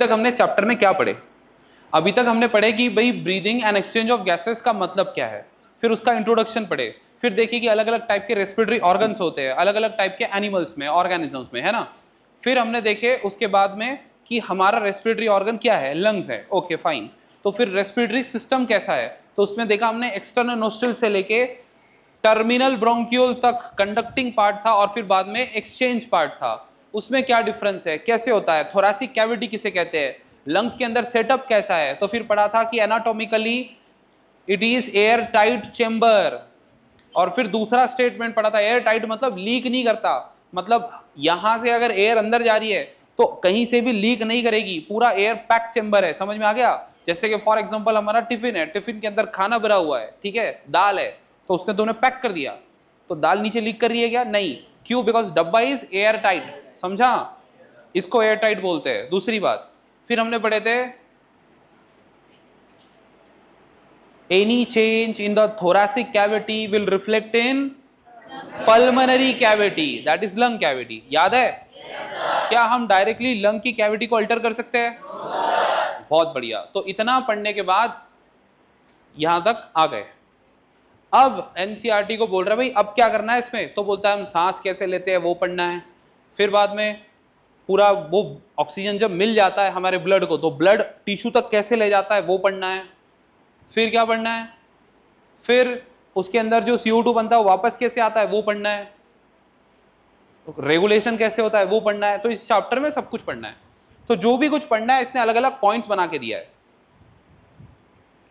तक हमने चैप्टर में क्या पढ़े? अभी तक हमने पढ़े कि भाई breathing and exchange of gases का मतलब क्या है, फिर उसका इंट्रोडक्शन पढ़े, फिर देखिए कि अलग अलग टाइप के रेस्पिरेटरी ऑर्गन्स होते हैं अलग अलग टाइप के एनिमल्स में, ऑर्गेनिजम्स में, है ना। फिर हमने देखे उसके बाद में कि हमारा रेस्पिरेटरी ऑर्गन क्या है, लंग्स है, ओके फाइन। तो फिर रेस्पिरेटरी सिस्टम कैसा है, तो उसमें देखा हमने एक्सटर्नल नोस्ट्रल से लेके टर्मिनल ब्रोंक्यूल तक कंडक्टिंग पार्ट था और फिर बाद में एक्सचेंज पार्ट था। उसमें क्या डिफरेंस है, कैसे होता है, थोरैसिक कैविटी किसे कहते हैं, लंग्स के अंदर सेटअप कैसा है। तो फिर पढ़ा था कि anatomically it is air tight chamber. और फिर दूसरा स्टेटमेंट पढ़ा था, एयर टाइट मतलब लीक नहीं करता, मतलब यहां से अगर एयर अंदर जा रही है तो कहीं से भी लीक नहीं करेगी, पूरा एयर पैक चेंबर है। समझ में आ गया? जैसे कि फॉर एग्जांपल हमारा टिफिन है, टिफिन के अंदर खाना भरा हुआ है, ठीक है, दाल है, तो उसने तुमने पैक कर दिया, तो दाल नीचे लीक कर रही है क्या? नहीं। क्यों? बिकॉज डब्बा इज एयर टाइट। समझा? इसको एयर टाइट बोलते हैं। दूसरी बात फिर हमने पढ़े थे, any change in the thoracic cavity will reflect in pulmonary cavity, that is lung cavity। याद है? क्या हम डायरेक्टली लंग की कैविटी को अल्टर कर सकते हैं? बहुत बढ़िया। तो इतना पढ़ने के बाद यहां तक आ गए। अब एनसीईआरटी को बोल रहा है भाई अब क्या करना है इसमें, तो बोलता है हम सांस कैसे लेते हैं वो पढ़ना है, फिर बाद में पूरा वो ऑक्सीजन जब मिल जाता है हमारे ब्लड को तो ब्लड टिश्यू तक कैसे ले जाता है वो पढ़ना है, फिर क्या पढ़ना है, फिर उसके अंदर जो CO2 बनता है वापस कैसे आता है वो पढ़ना है, रेगुलेशन कैसे होता है वो पढ़ना है। तो इस चैप्टर में सब कुछ पढ़ना है। तो जो भी कुछ पढ़ना है इसने अलग अलग पॉइंट्स बना के दिया है,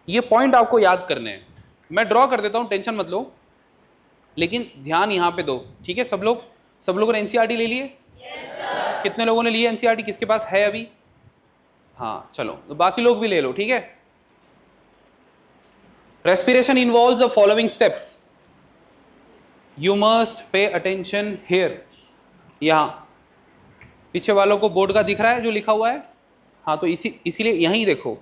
ये पॉइंट आपको याद करने हैं। मैं ड्रॉ कर देता हूं, टेंशन मत लो, लेकिन ध्यान यहां पे दो, ठीक है। सब लोगों ने एनसीईआरटी ले लिए? कितने लोगों ने लिए एनसीईआरटी? किसके पास है अभी? हाँ चलो, तो बाकी लोग भी ले लो, ठीक है। Respiration involves the following steps, you must pay attention here. यहां पीछे वालों को बोर्ड का दिख रहा है जो लिखा हुआ है? हाँ, तो इसीलिए यहीं देखो,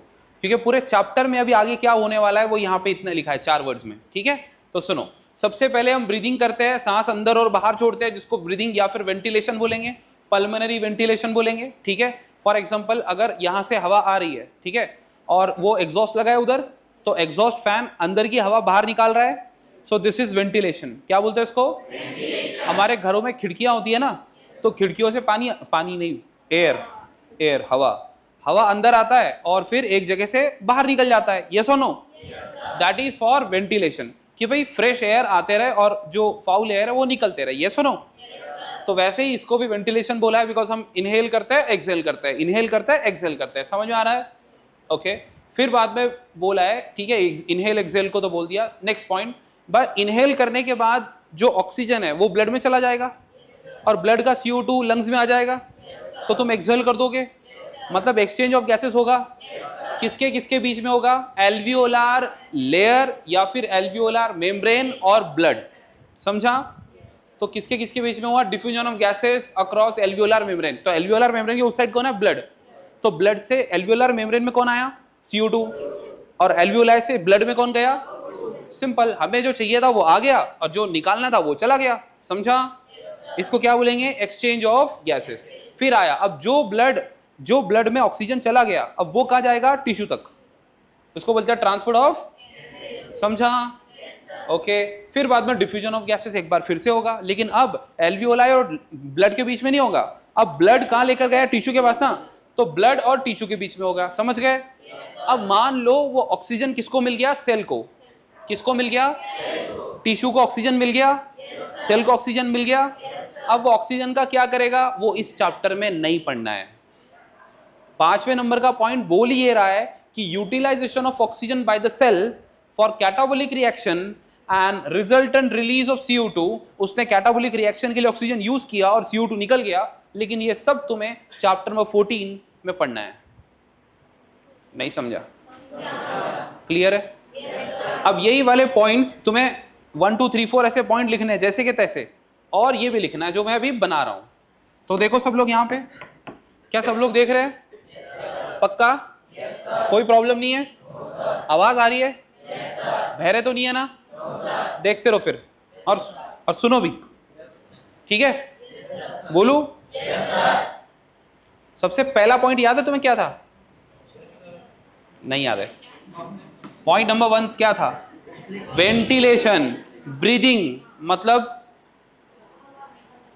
क्योंकि पूरे चैप्टर में अभी आगे क्या होने वाला है वो यहाँ पे इतना लिखा है 4 वर्ड्स में, ठीक है। तो सुनो, सबसे पहले हम ब्रीदिंग करते हैं, सांस अंदर और बाहर छोड़ते हैं, जिसको ब्रीदिंग या फिर वेंटिलेशन बोलेंगे, पल्मोनरी वेंटिलेशन बोलेंगे, ठीक है। फॉर एग्जाम्पल अगर यहाँ से हवा आ रही है, ठीक है, और वो एग्जॉस्ट लगा है उधर, तो एग्जॉस्ट फैन अंदर की हवा बाहर निकाल रहा है, सो दिस इज वेंटिलेशन। क्या बोलते हैं इसको? हमारे घरों में खिड़कियां होती है ना, तो खिड़कियों से पानी नहीं, एयर हवा अंदर आता है और फिर एक जगह से बाहर निकल जाता है। यस और no? That is for ventilation, कि भाई फ्रेश एयर आते रहे और जो फाउल एयर है वो निकलते रहे। यस और नो? तो वैसे ही इसको भी वेंटिलेशन बोला है, बिकॉज हम इनहेल करते हैं एक्सहेल करते हैं, इनहेल करते हैं एक्सहेल करते हैं। समझ में आ रहा है? ओके फिर बाद में बोला है, ठीक है, इनहेल एक्सहेल को तो बोल दिया। नेक्स्ट पॉइंट, बस इनहेल करने के बाद जो ऑक्सीजन है वो ब्लड में चला जाएगा और ब्लड का CO2 लंग्स में आ जाएगा, तो तुम एक्सहेल कर दोगे, मतलब एक्सचेंज ऑफ गैसेस होगा। किसके किसके बीच में होगा? एल्वियोलार लेयर या फिर एल्वियोलार मेम्ब्रेन और ब्लड। समझा? तो किसके किसके बीच में हुआ? Diffusion of gases across alveolar membrane. तो एल्वियोलार मेम्ब्रेन के उस साइड कौन है? ब्लड। तो ब्लड से एल्वियोलार मेम्ब्रेन में कौन आया? CO2। और एल्वियोलाई से ब्लड में कौन गया? सिंपल, हमें जो चाहिए था वो आ गया और जो निकालना था वो चला गया। समझा? इसको क्या बोलेंगे? Exchange of gases. फिर आया, अब जो ब्लड में ऑक्सीजन चला गया अब वो कहाँ जाएगा? टिश्यू तक, उसको बोलते हैं ट्रांसपोर्ट ऑफ। समझा? ओके फिर बाद में डिफ्यूजन ऑफ गैसेस एक बार फिर से होगा, लेकिन अब एल्वियोलाई और ब्लड के बीच में नहीं होगा। अब ब्लड कहाँ लेकर गया? टिश्यू के पास ना, तो ब्लड और टिश्यू के बीच में होगा। समझ गए? अब मान लो वो ऑक्सीजन किसको मिल गया? सेल को। किसको मिल गया? टिश्यू को ऑक्सीजन मिल गया, सेल को ऑक्सीजन मिल गया। अब वो ऑक्सीजन का क्या करेगा वो इस चैप्टर में नहीं पढ़ना है। 5वें नंबर का पॉइंट बोल ही ये रहा है कि utilization of oxygen by the cell for catabolic reaction and resultant release of CO2। उसने कैटाबोलिक रिएक्शन के लिए ऑक्सीजन यूज किया और CO2 निकल गया, लेकिन ये सब तुम्हें चैप्टर नंबर 14 में पढ़ना है। नहीं समझा? क्लियर है? अब यही वाले पॉइंट्स तुम्हें 1 2 3 4 ऐसे पॉइंट लिखने हैं जैसे के तैसे, और ये भी लिखना है जो मैं अभी बना रहा हूं। तो देखो सब लोग यहाँ पे, क्या सब लोग देख रहे हैं? पक्का? कोई प्रॉब्लम नहीं है? आवाज आ रही है? बहरे तो नहीं है ना? देखते रहो फिर और सुनो भी, ठीक है? बोलू? सबसे पहला पॉइंट याद है तुम्हें क्या था? नहीं याद है। पॉइंट नंबर 1 क्या था? वेंटिलेशन, ब्रीदिंग, मतलब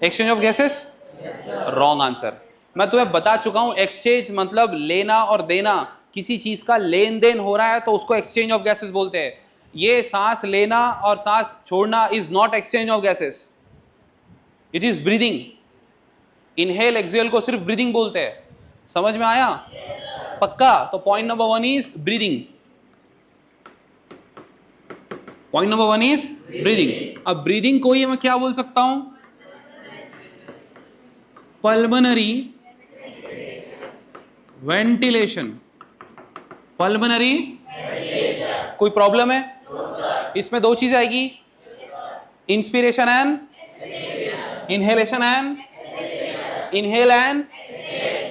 exchange of gases. Wrong answer. मैं तुम्हें बता चुका हूं, एक्सचेंज मतलब लेना और देना, किसी चीज का लेन देन हो रहा है तो उसको एक्सचेंज ऑफ गैसेस बोलते हैं। ये सांस लेना और सांस छोड़ना is not exchange of gases, it is breathing. Inhale exhale को सिर्फ ब्रीदिंग बोलते हैं। समझ में आया? पक्का? तो point number 1 is breathing. Point number 1 is breathing. अब ब्रीदिंग को ही मैं क्या बोल सकता हूं? Pulmonary ventilation. पल्मोनरी, कोई प्रॉब्लम है? इसमें दो चीज आएगी, inspiration and inhalation and inhale and,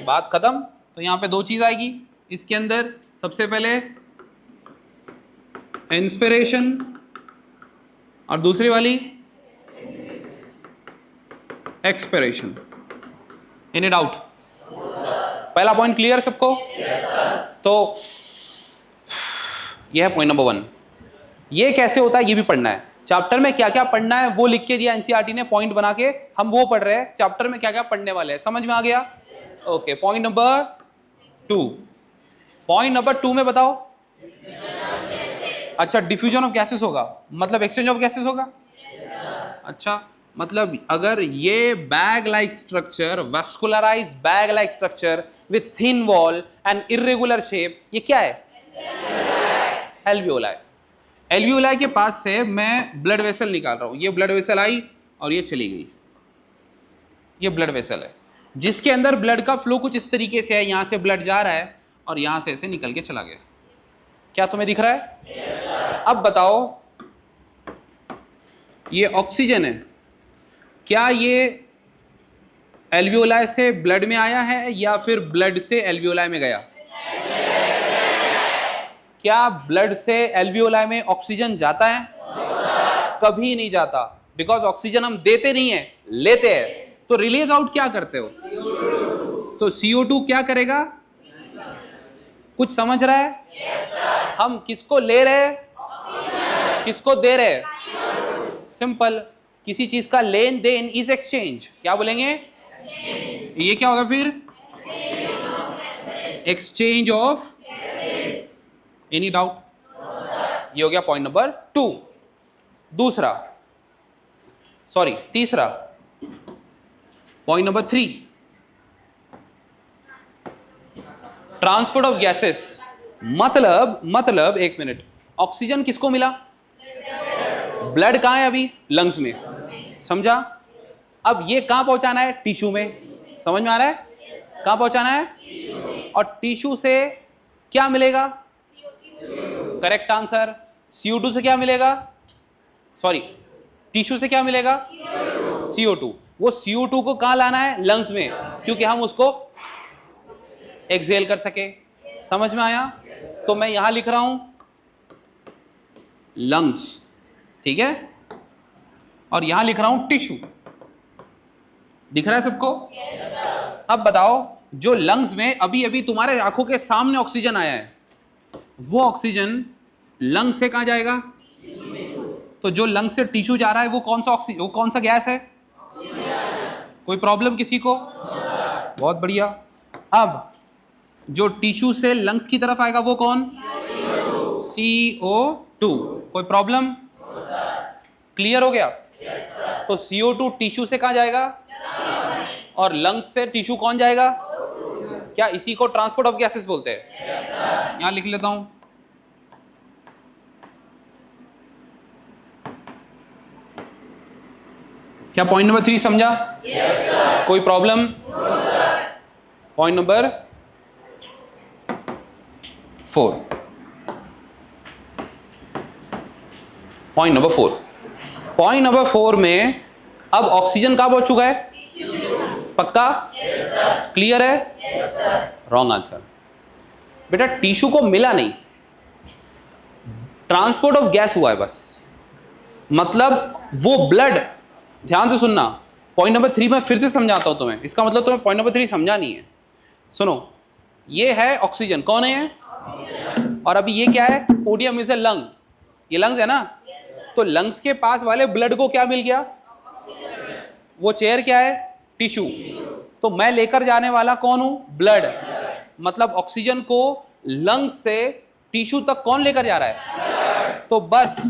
बात खत्म। तो यहां पे दो चीज आएगी इसके अंदर। सबसे पहले इंस्पिरेशन और दूसरी वाली एक्सपिरेशन। Any doubt? पहला पॉइंट क्लियर सबको? तो यह है पॉइंट नंबर 1। ये कैसे होता है ये भी पढ़ना है। चैप्टर में क्या क्या पढ़ना है वो लिख के दिया एनसीईआरटी ने, पॉइंट बना के हम वो पढ़ रहे हैं। चैप्टर में क्या क्या पढ़ने वाले हैं समझ में आ गया? Okay, point number 2। Point number 2 में बताओ। अच्छा, डिफ्यूजन ऑफ गैसेस होगा, मतलब एक्सचेंज ऑफ गैसेस होगा। अच्छा, मतलब अगर ये bag like structure, vascularized bag like structure with thin wall and irregular shape, ये क्या है? एल्वियोलाई। एल्वियोलाई के पास से मैं ब्लड वेसल निकाल रहा हूं। ये ब्लड वेसल आई और ये चली गई। ये ब्लड वेसल है जिसके अंदर ब्लड का फ्लो कुछ इस तरीके से है। यहां से ब्लड जा रहा है और यहां से ऐसे निकल के चला गया। क्या तुम्हें दिख रहा है? yes, अब बताओ, ये ऑक्सीजन है, क्या ये एल्वियोलाई से ब्लड में आया है या फिर ब्लड से एल्वियोलाई में गया? क्या ब्लड से एल्वियोलाई में ऑक्सीजन जाता है? कभी नहीं जाता, बिकॉज ऑक्सीजन हम देते नहीं है, लेते हैं। तो रिलीज आउट क्या करते हो? तो CO2 क्या करेगा? कुछ समझ रहा है? हम किसको ले रहे हैं, किसको दे रहे हैं? सिंपल। किसी चीज का लेन देन इज एक्सचेंज। क्या बोलेंगे? ये क्या होगा फिर? Exchange of. Any doubt? ये हो गया पॉइंट नंबर 2। दूसरा, सॉरी तीसरा, point number 3, transport of gases. मतलब एक मिनट, ऑक्सीजन किसको मिला? ब्लड कहां है अभी? लंग्स में। समझा? अब ये कहां पहुंचाना है? टिश्यू में। समझ में आ रहा है? कहां पहुंचाना है? और टिश्यू से क्या मिलेगा? Correct answer. CO2 से क्या मिलेगा? सॉरी, टिश्यू से क्या मिलेगा? CO2। वो CO2 को कहां लाना है? लंग्स में, क्योंकि हम उसको एक्सहेल कर सके। समझ में आया? तो मैं यहां लिख रहा हूं लंग्स, ठीक है, और यहां लिख रहा हूं टिश्यू। दिख रहा है सबको? अब बताओ, जो लंग्स में अभी अभी तुम्हारे आंखों के सामने ऑक्सीजन आया है, वो ऑक्सीजन लंग्स से कहां जाएगा? तो जो लंग्स से टिश्यू जा रहा है वो कौन सा गैस है? कोई प्रॉब्लम किसी को? बहुत बढ़िया। अब जो टिश्यू से लंग्स की तरफ आएगा वो कौन? CO2। कोई प्रॉब्लम? क्लियर हो गया? तो CO2 टिश्यू से कहां जाएगा? और लंग्स से टिश्यू कौन जाएगा? क्या इसी को ट्रांसपोर्ट ऑफ गैसेस बोलते हैं? यहां लिख लेता हूं। क्या पॉइंट नंबर 3 समझा? कोई problem? Point number 4। Point number 4। Point number 4 में अब ऑक्सीजन कहां पहुंच चुका है? पक्का? क्लियर है? Wrong answer. बेटा टिश्यू को मिला नहीं, ट्रांसपोर्ट ऑफ गैस हुआ है बस। मतलब वो ब्लड, ध्यान से सुनना, पॉइंट नंबर 3 में फिर से समझाता हूं तुम्हें, इसका मतलब तुम्हें पॉइंट नंबर 3 समझा नहीं है। सुनो, ये है ऑक्सीजन, कौन है? और अभी ये क्या है? पोडियम इज ए लंग, ये लंग्स है ना? तो लंग्स के पास वाले ब्लड को क्या मिल गया? वो चेयर क्या है? टिश्यू। तो मैं लेकर जाने वाला कौन हूं? ब्लड। मतलब ऑक्सीजन को लंग्स से टिश्यू तक कौन लेकर जा रहा है? तो बस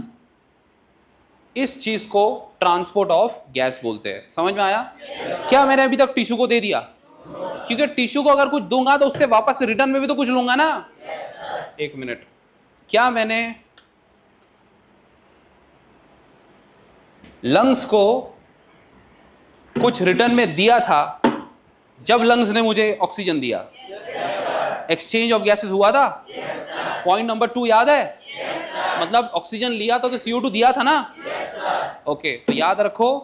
इस चीज को ट्रांसपोर्ट ऑफ गैस बोलते हैं। समझ में आया? क्या मैंने अभी तक टिश्यू को दे दिया? क्योंकि टिश्यू को अगर कुछ दूंगा तो उससे वापस रिटर्न में भी तो कुछ लूंगा ना। एक मिनट, क्या मैंने लंग्स को कुछ रिटर्न में दिया था जब लंग्स ने मुझे ऑक्सीजन दिया? एक्सचेंज ऑफ गैसेस हुआ था। पॉइंट नंबर 2 याद है? मतलब ऑक्सीजन लिया था तो CO2 दिया था ना? ओके, तो याद रखो,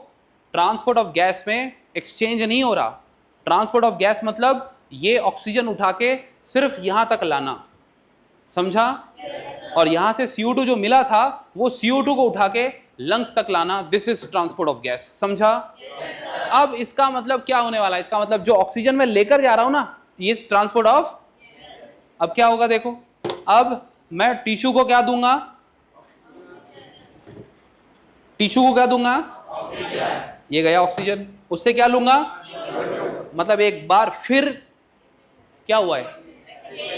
ट्रांसपोर्ट ऑफ गैस में एक्सचेंज नहीं हो रहा। ट्रांसपोर्ट ऑफ गैस मतलब ये ऑक्सीजन उठा के सिर्फ यहां तक लाना, समझा? और यहां से CO2 जो मिला था वो CO2 को उठा के लंग्स तक लाना, this is transport of gas, समझा? अब इसका मतलब क्या होने वाला है? इसका मतलब जो ऑक्सीजन मैं लेकर जा रहा हूं ना, ये ट्रांसपोर्ट ऑफ, अब क्या होगा देखो, अब मैं टिश्यू को क्या दूंगा? टिश्यू को क्या दूंगा? ये गया ऑक्सीजन, उससे क्या लूंगा? मतलब एक बार फिर क्या हुआ है?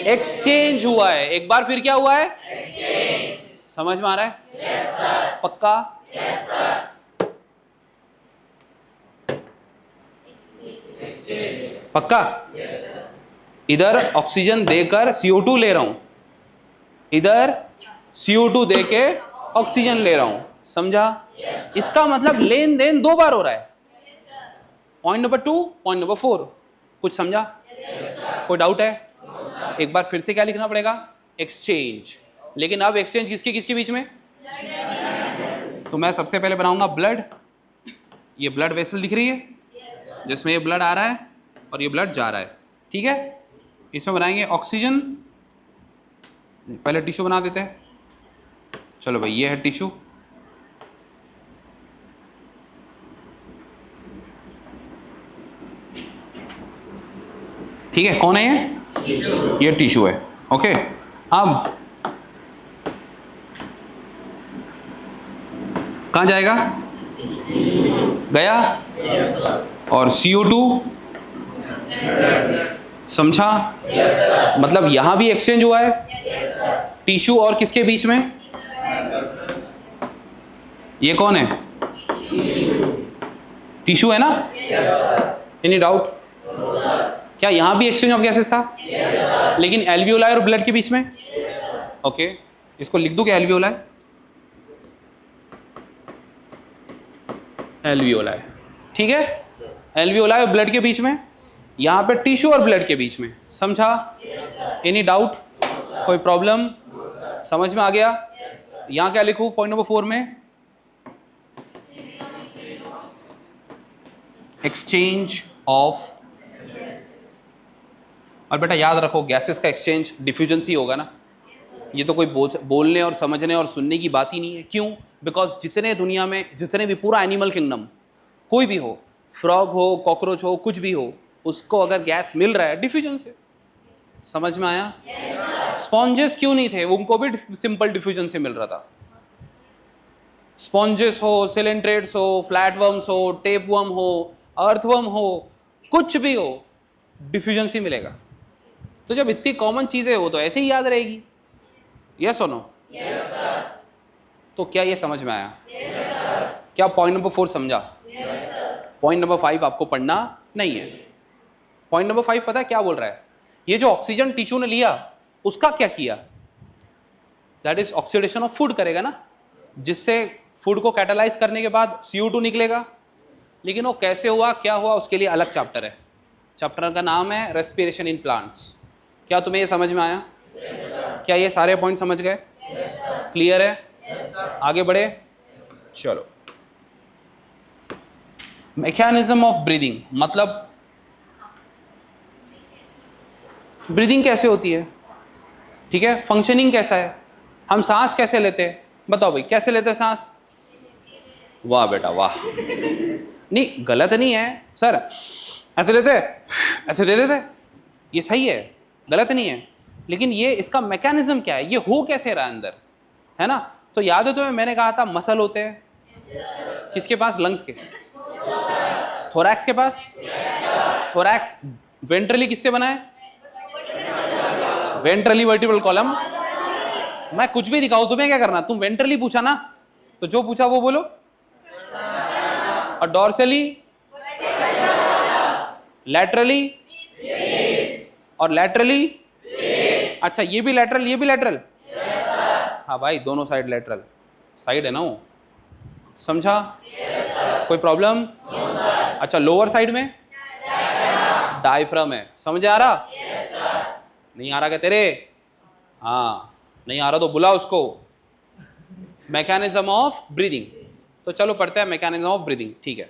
एक्सचेंज हुआ है। एक बार फिर क्या हुआ है? समझ में आ रहा है? पक्का? पक्का? इधर ऑक्सीजन देकर CO2 ले रहा हूं, इधर CO2 देके ऑक्सीजन ले रहा हूं, समझा? इसका मतलब लेन देन 2 बार हो रहा है। पॉइंट नंबर 2, पॉइंट नंबर 4, कुछ समझा? कोई डाउट है? एक बार फिर से क्या लिखना पड़ेगा? एक्सचेंज। लेकिन अब एक्सचेंज किसके किसके बीच में? तो मैं सबसे पहले बनाऊंगा ब्लड। ये ब्लड वेसल दिख रही है जिसमें ये ब्लड आ रहा है और ये ब्लड जा रहा है, ठीक है? इसमें बनाएंगे ऑक्सीजन। पहले टिश्यू बना देते हैं। चलो भाई, ये है टिश्यू। ठीक है, कौन है ये टिश्यू है। ओके, अब कहां जाएगा? गया। और CO2, समझा? मतलब यहां भी एक्सचेंज हुआ है टिश्यू और किसके बीच में? ये कौन है? टिश्यू है ना? Any doubt? क्या यहां भी एक्सचेंज ऑफ गैसेस था? लेकिन एल्वियोलाई और ब्लड के बीच में? ओके, इसको लिख दूं क्या? एल्वियोलाई, एल्वियोलाई, ठीक है? एल्वियोलाई और ब्लड के बीच में, यहां पे टिश्यू और ब्लड के बीच में, समझा? Any doubt? कोई प्रॉब्लम? समझ में आ गया? यहां क्या लिखूं पॉइंट नंबर 4 में? Exchange of. और बेटा याद रखो, गैसेस का एक्सचेंज डिफ्यूजन से होगा ना। ये तो कोई बोलने और समझने और सुनने की बात ही नहीं है। क्यों? बिकॉज जितने दुनिया में, जितने भी पूरा एनिमल किंगडम, कोई भी हो, फ्रॉग हो, कॉकरोच हो, कुछ भी हो, उसको अगर गैस मिल रहा है डिफ्यूजन से। समझ में आया? स्पॉन्जेस क्यों नहीं थे? उनको भी सिंपल डिफ्यूजन से मिल रहा था। स्पॉन्जेस हो, सिलेंट्रेट्स हो, फ्लैटवर्म्स हो, टेपवर्म हो, अर्थवर्म हो, कुछ भी हो, डिफ्यूजन से मिलेगा। तो जब इतनी कॉमन चीजें हो तो ऐसे ही याद रहेगी। यस और नो? तो क्या ये समझ में आया? क्या पॉइंट नंबर 4 समझा? पॉइंट नंबर 5 आपको पढ़ना नहीं है। पॉइंट नंबर 5 पता है क्या बोल रहा है? ये जो ऑक्सीजन टिश्यू ने लिया, उसका क्या किया? That is oxidation of food करेगा ना, जिससे फूड को कैटालाइज करने के बाद CO2 निकलेगा। लेकिन वो कैसे हुआ, क्या हुआ, उसके लिए अलग चैप्टर है। चैप्टर का नाम है रेस्पिरेशन इन प्लांट्स। क्या तुम्हें ये समझ में आया? क्या ये सारे पॉइंट समझ गए? क्लियर है? आगे बढ़े? चलो, मैकेनिज्म ऑफ ब्रीदिंग, मतलब ब्रीदिंग कैसे होती है, ठीक है? फंक्शनिंग कैसा है? हम सांस कैसे लेते हैं? बताओ भाई, कैसे लेते हैं सांस? वाह बेटा वाह। नहीं, गलत नहीं है सर, ऐसे लेते, ऐसे दे देते, ये सही है, गलत नहीं है, लेकिन ये इसका मैकेनिज्म क्या है, ये हो कैसे रहा है अंदर, है ना। तो याद है तुम्हें मैंने कहा था मसल होते हैं किसके पास, लंग्स के, थोरैक्स के पास, थोरैक्स वेंट्रली किससे बना है, वेंट्रली वर्टिब्रल कॉलम। मैं कुछ भी दिखाऊं तुम्हें क्या करना, तुम वेंट्रली पूछा ना तो जो पूछा वो बोलो, और डॉर्सली, लैटरली, और लैटरली, अच्छा ये भी लैटरल, ये भी लैटरल, हाँ भाई दोनों साइड लैटरल, साइड है ना वो, समझा, कोई प्रॉब्लम, अच्छा लोअर साइड में डायफ्राम है, समझ आ रहा, नहीं आ रहा क्या तेरे, हाँ नहीं आ रहा तो बुला उसको। मैकेनिज्म ऑफ ब्रीदिंग, तो चलो पढ़ते हैं मैकेनिज्म ऑफ ब्रीदिंग, ठीक है।